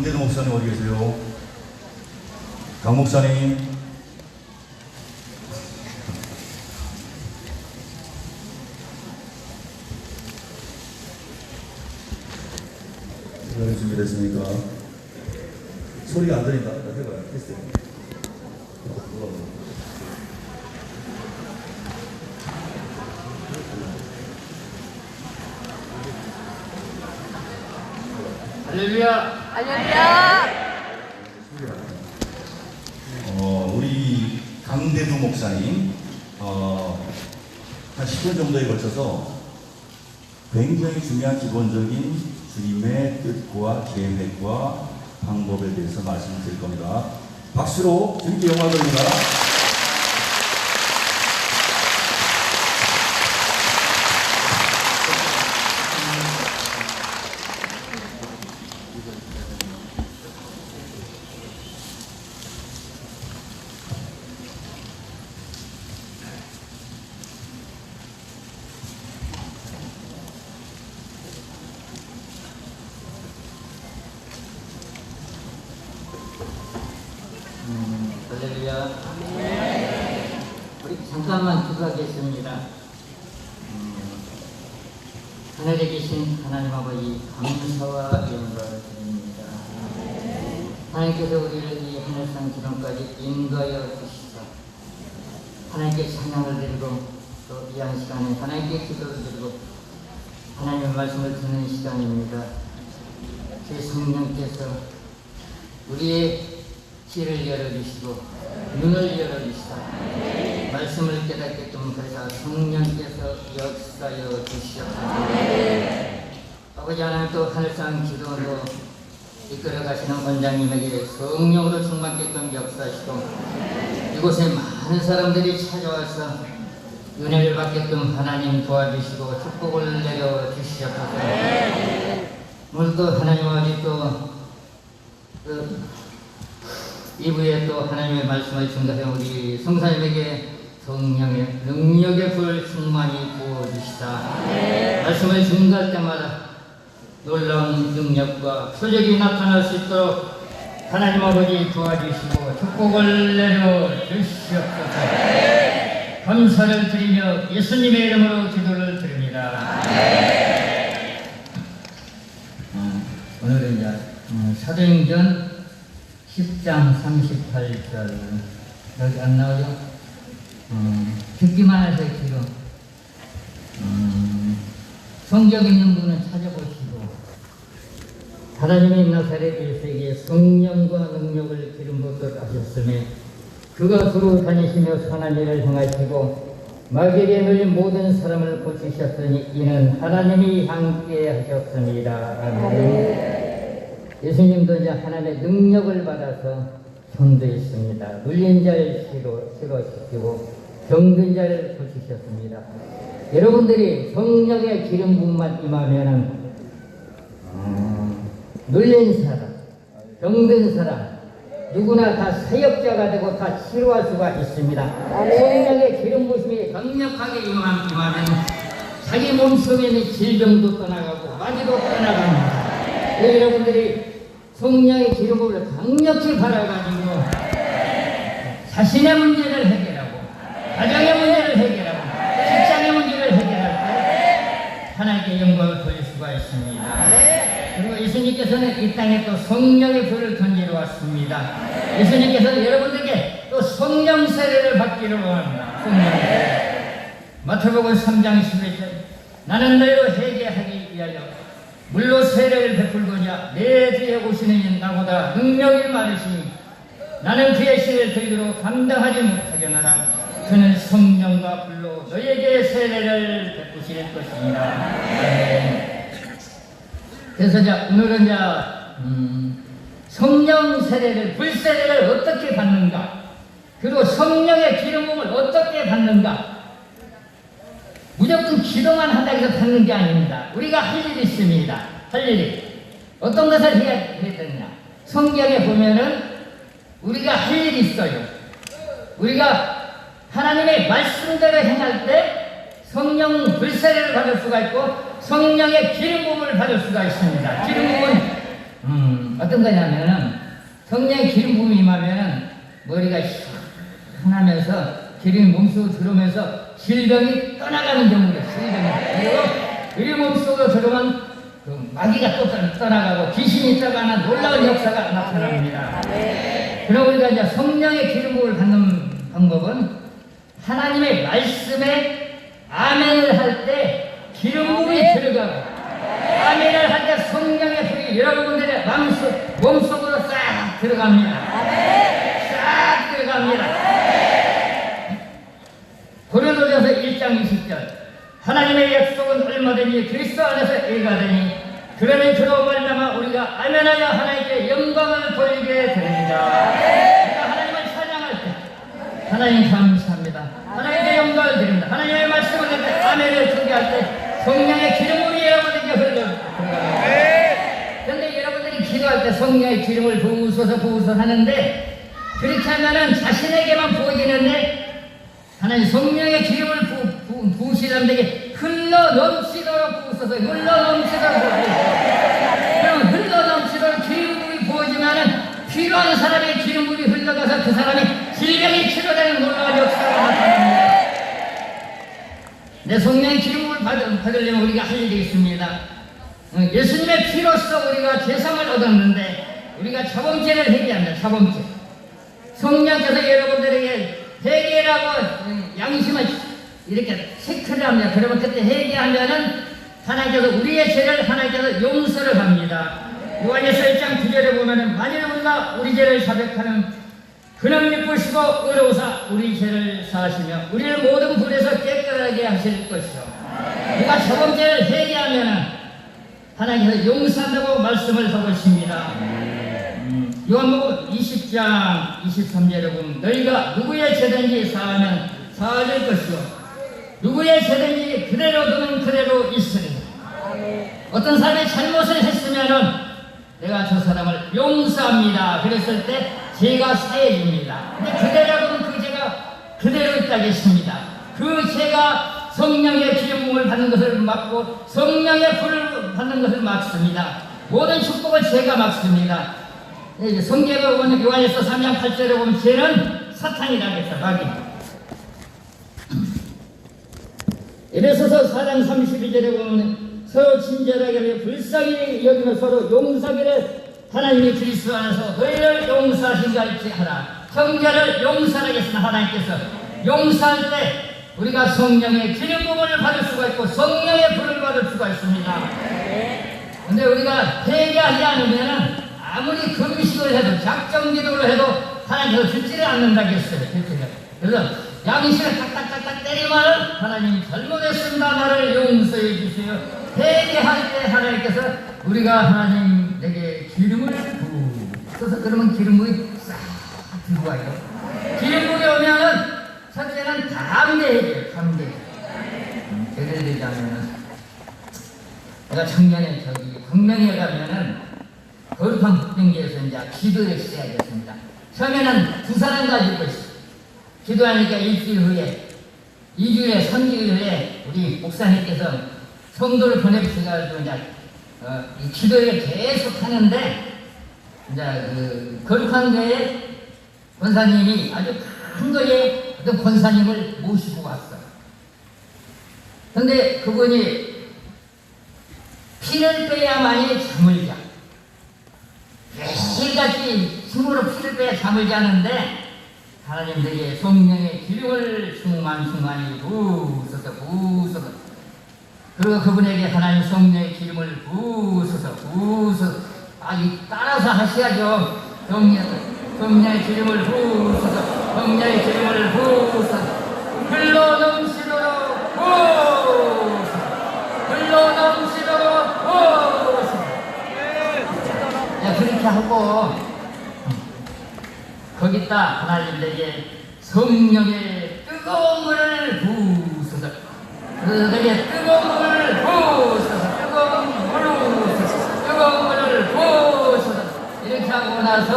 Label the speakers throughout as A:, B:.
A: 강대도 목사님 어디 계세요? 강 목사님. 준비됐습니까? 소리가 안 들린다. 해봐요. 테스트.
B: 할렐루야! 할렐루야!
A: 우리 강대두 목사님 한 10분 정도에 걸쳐서 굉장히 중요한 기본적인 주님의 뜻과 계획과 방법에 대해서 말씀을 드릴 겁니다. 박수로 주님께 영광 돌립니다.
B: 할렐루야. 우리 잠깐만 기도하겠습니다. 하늘에 계신 하나님 아버지 감사와 영광을 드립니다. 하나님께서 우리를 이 하늘상 기름까지 인도하여 주시사 하나님께 찬양을 드리고 또 이 한 시간에 하나님께 기도를 드리고 하나님의 말씀을 듣는 시간입니다. 제 성령께서 우리의 귀를 열어주시고 눈을 열어주시다 말씀을 깨닫게끔 하사 성령께서 역사여 주시옵소서. 아버지 하나님 또 하늘상 기도로 이끌어 가시는 원장님에게 성령으로 충만케끔 역사하시고 이곳에 많은 사람들이 찾아와서 은혜를 받게끔 하나님 도와주시고 축복을 내려 주시옵소서. 오늘도 하나님 아버지 또 이후에 또 하나님의 말씀을 증거해 우리 성사님에게 성령의 능력의 불 충만히 부어주시다. 말씀을 증거할 때마다 놀라운 능력과 표적이 나타날 수 있도록 하나님 아버지 도와주시고 축복을 내려주시옵소서. 감사를 드리며 예수님의 이름으로 기도를 드립니다. 오늘은 이제 사도행전 10장 38절 여기 안 나오죠? 듣기만 해서 기도. 성경 있는 분은 찾아보시고 하나님의 나사렛 일세기에 성령과 능력을 기름 붓듯 하셨으며 그가 두루 다니시며 선한 일을 행하시고 마귀에게 눌린 모든 사람을 고치셨으니 이는 하나님이 함께 하셨습니다. 아멘. 예수님도 이제 하나님의 능력을 받아서 전도했습니다. 눌린 자를 치료시키고 병든 자를 고치셨습니다. 여러분들이 성령의 기름 부음만 임하면은 눌린 사람, 병든 사람 누구나 다 사역자가 되고 다 치료할 수가 있습니다. 성령의 기름 부음이 강력하게 임하면 자기 몸속에 있는 질병도 떠나가고 마귀도 떠나갑니다. 여러분들이 성령의 기름을 강력히 받아가지고 자신의 문제를 해결하고 가정의 문제를 해결하고 직장의 문제를 해결할 때 하나님께 영광을 돌릴 수가 있습니다. 그리고 예수님께서는 이 땅에 또 성령의 불을 던지러 왔습니다. 예수님께서는 여러분들에게 또 성령 세례를 받기를 원합니다. 성령 세례. 마태복음 3장 11절 나는 너희로 회개하기 위하여 물로 세례를 베풀고자 내 뒤에 오시는 이는 나보다 능력이 많으시니 나는 그의 시를 들기로 감당하지 못하겠노라. 그는 성령과 불로 너희에게 세례를 베푸실 것입니다. 그래서 오늘은 성령 세례를 불세례를 어떻게 받는가, 그리고 성령의 기름 부음을 어떻게 받는가. 무조건 기도만 한다고 해서 받는 게 아닙니다. 우리가 할 일이 있습니다. 할 일이. 어떤 것을 해야 되느냐. 성경에 보면은 우리가 할 일이 있어요. 우리가 하나님의 말씀대로 행할 때 성령 불세례를 받을 수가 있고 성령의 기름 부음을 받을 수가 있습니다. 기름 부음은 어떤 거냐면은 성령의 기름 부음이 임하면은 머리가 시원하면서 기름이 몸속으로 들어오면서 질병이 떠나가는 경우가 질병이. 그리고 우리 몸속으로 들어오면 그 마귀가 또 떠나가고 귀신이 떠나가는 놀라운 역사가 나타납니다. 그럼 우리가 이제 성령의 기름 부음을 받는 방법은 하나님의 말씀에 아멘을 할 때 기름 부음이 들어가고 아멘을 할 때 성령의 불이 여러분들의 몸속으로 싹 들어갑니다. 싹 들어갑니다. 고린도전서 1장 20절 하나님의 약속은 얼마든지 그리스도 안에서 일가되니 그러니 그로 말미암아 우리가 아멘하여 하나님께 영광을 돌리게 됩니다. 우리가 하나님을 찬양할 때 하나님 감사합니다. 하나님께 영광을 드립니다. 하나님의 말씀을 할 때 아멘을 소개할 때 성령의 기름이 여러분에게 흘러들어갑니다. 그런데 여러분들이 기도할 때 성령의 기름을 부으소서 하는데 그렇게 하면은 자신에게만 부어지는데 하나님 성령의 기름을 부으시는 데게 흘러 넘치도록 부으소서. 흘러 넘치도록 부으소서. 그럼 흘러 넘치도록 기름물이 부어지면은 필요한 사람의 기름물이 흘러가서 그 사람이 질병이 치료되는 놀라운 역사가 나타납니다. 내 성령의 기름을 받으려면 우리가 할 일이 있습니다. 예수님의 피로써 우리가 죄상을 얻었는데 우리가 자범죄를 회개합니다. 자범죄. 성령께서 여러분들에게 회개라고 양심을 이렇게 체크를 합니다. 그러면 그때 회개하면은 하나님께서 우리의 죄를 하나님께서 용서를 합니다. 요한일서 1장 9절에 보면은 만일 우리가 우리 죄를 자백하면 그는 미쁘시고 의로우사 우리 죄를 사하시며 우리를 모든 불에서 깨끗하게 하실 것이요. 우리가 자범죄를 회개하면은 하나님께서 용서한다고 말씀을 하고 있습니다. 요한복음 20장 23절에 보면 너희가 누구의 죄든지 사하면 사하질 것이요 누구의 죄든지 그대로 두면 그대로 있으리. 어떤 사람이 잘못을 했으면은 내가 저 사람을 용서합니다. 그랬을 때 죄가 사해집니다. 근데 그대로 두면 그 죄가 그대로 있다겠습니다. 그 죄가 성령의 기름을 받는 것을 막고 성령의 불을 받는 것을 막습니다. 모든 축복을 죄가 막습니다. 성경에 보면 요한일서 3장 8절에 보면 죄는 사탄이라고 했어. 마귀. 에베소서 4장 32절에 보면 서로 친절하게 불쌍히 여기며 서로 용서하기를 하나님이 그리스도 안에서 너희를 용서하신 것 같이 하라. 형제를 용서하겠으나 하나님께서 용서할 때 우리가 성령의 기름 부음을 받을 수가 있고 성령의 불을 받을 수가 있습니다. 근데 우리가 회개하지 않으면은 아무리 금식을 해도 작정기도를 해도 하나님께서 듣지를 않는다겠어요. 그래서 양심을 딱딱딱딱 때리면 하나님 잘못했습니다. 나를 용서해 주세요. 회개할 때 하나님께서 우리가 하나님 내게 기름을 부어서 그러면 기름물이 싹 들어와요. 기름물이 오면은 첫째는 담대해져요. 담대. 예를 들자면은 내가 작년에 광명에 가면은 거룩한 북경기에서 이제 기도를 시작했습니다. 처음에는 두 사람 가지고 있어요. 기도하니까 일주일 후에, 2주일에, 3주일 후에 우리 목사님께서 성도를 보내주셔가지고 이제 이 기도를 계속 하는데 이제 그 거룩한 교회 권사님이 아주 큰 교회 어떤 권사님을 모시고 왔어요. 근데 그분이 피를 빼야만이 잠을 자. 매일같이 힘으로 피를 빼야 잠을 자는데 하나님들이 성령의 기름을 충만히 부으소서 그리고 그분에게 하나님 성령의 기름을 부으소서 아주 따라서 하셔야죠. 성령의 기름을 부으소서 성령의 기름을 부으소서 흘러 넘치도록 부으소서 흘러 넘치도록 부으소서. 그렇게 하고 거기다 하나님에게 성령의 뜨거운 물을 부으소서 그들에게 뜨거운 물을 부으소서 뜨거운 물을 부으소서 이렇게 하고 나서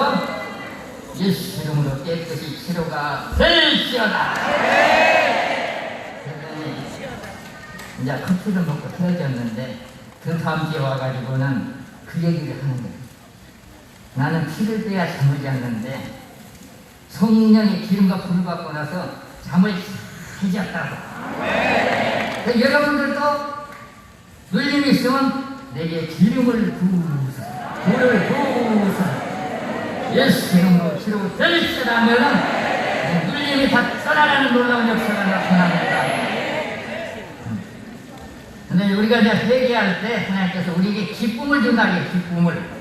B: 예수 이름으로 깨끗이 치료가 될지어다. 그랬더니 이제 커피를 먹고 헤어졌는데 그 다음 주에 와가지고는 그 얘기를 하는 거예요. 나는 피를 빼야 잠을 잤는데 성령의 기름과 불을 받고 나서 잠을 잘 잤다고. 여러분들도 눌림이 있으면 내게 기름을 부으소서, 불을 부으소서. 예수 이름으로 치료 될지라면은 눌림이 다 떠나가는 놀라운 역사가 나타납니다. 근데 우리가 이제 회개할 때 하나님께서 우리에게 기쁨을 준다는 게 기쁨을.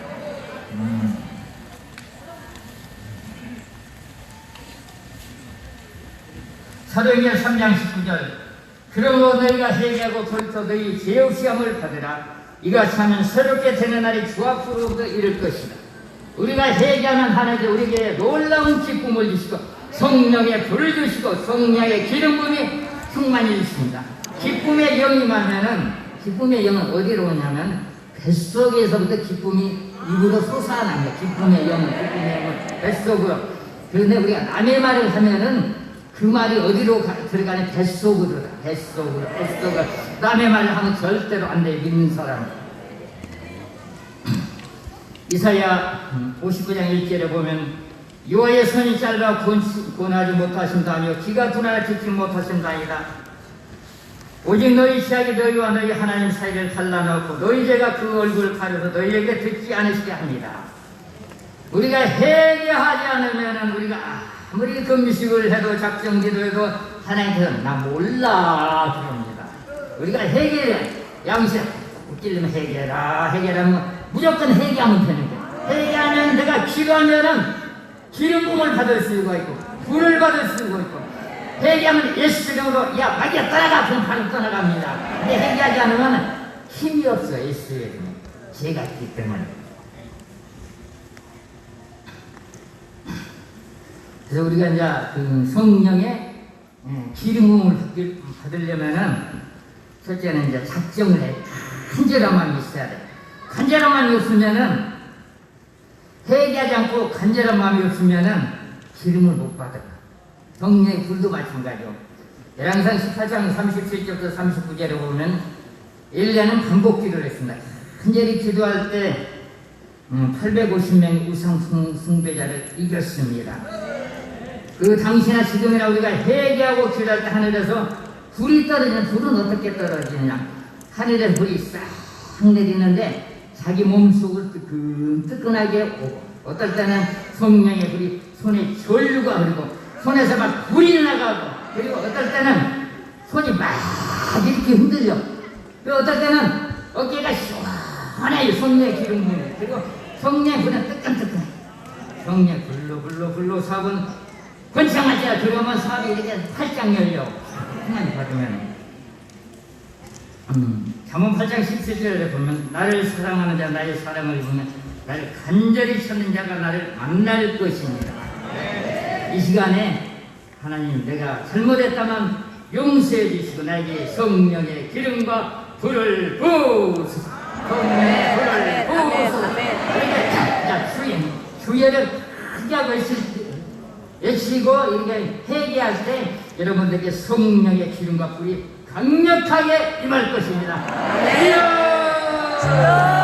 B: 사도행전 3장 19절. 그러므로 너희가 회개하고 돌이켜 너희 죄 없이 함을 받으라. 이같이 하면 새롭게 되는 날이 주 앞으로부터 이를 것이다. 우리가 회개하는 하나님께 우리에게 놀라운 기쁨을 주시고 성령의 불을 주시고 성령의 기름 부음이 충만히 주십니다. 기쁨의 영이 임하면은, 기쁨의 영은 어디로 오냐면 뱃속에서부터 기쁨이 입으로 솟아납니다. 기쁨의 영은 뱃속으로. 그런데 우리가 남의 말을 하면은 그 말이 어디로 들어가냐? 뱃속으로. 남의 말을 하면 절대로 안 돼, 믿는 사람. 이사야 59장 1절에 보면 여호와의 손이 짧아 권하지 못하신다며 기가 둔하여 지키지 못하신다이다. 오직 너희 지약이 너희와 너희 하나님 사이를 갈라놓고 너희 죄가 그 얼굴을 가려서 너희에게 듣지 않으시게 합니다. 우리가 회개하지 않으면 우리가 아무리 금식을 해도 작정기도 해도 하나님께서 나 몰라 그럽니다. 우리가 회개를 양식 웃기려면 회개하면 무조건 회개하면 되는 거야. 회개하면 내가 기도하면은 기름 부음을 받을 수가 있고 불을 받을 수가 있고, 회개하면 예수 이름으로 야 마귀야 떠나가 그럼 바로 떠나갑니다. 근데 회개하지 않으면 힘이 없어. 예수의 이름에 죄가 있기 때문에. 그래서 우리가 이제 그 성령의 기름 부음을 받으려면은 첫째는 이제 작정을 해. 간절한 마음이 있어야 돼. 간절한 마음이 없으면은, 회개하지 않고 간절한 마음이 없으면은 기름을 못 받아. 성령의 불도 마찬가지요. 열왕기상 18장 37절부터 39절에 보면 엘리야는 반복 기도를 했습니다. 간절히 기도할 때 850명의 우상 숭배자를 이겼습니다. 그 당시나 지금이나 우리가 회개하고 기도할 때 하늘에서 불이 떨어지는, 불은 어떻게 떨어지느냐? 하늘에 불이 싹 내리는데 자기 몸속을 뜨끈뜨끈하게 오고, 어떨 때는 성령의 불이 손에 전류가 흐르고 손에서 막 불이 나가고, 그리고 어떨 때는 손이 막 이렇게 흔들려. 그리고 어떨 때는 어깨가 시원해요. 성령의 기름 부음이. 그리고 성령의 불은 뜨끈뜨끈해. 성령의 불로 사분 권창하자 들어오면 사업이 이렇게 활짝 열려. 하나님 받으면. 잠언 8장 17절에 보면 나를 사랑하는 자 나의 사랑을 보면 나를 간절히 찾는 자가 나를 만날 것입니다. 이 시간에 하나님 내가 잘못했다면 용서해 주시고 나에게 성령의 기름과 불을 부으소서. 성령의 불을 부으소서. 자, 주예를 크게 하고 외치고 이렇게 회개할 때 여러분들에게 성령의 기름과 불이 강력하게 임할 것입니다. 주여!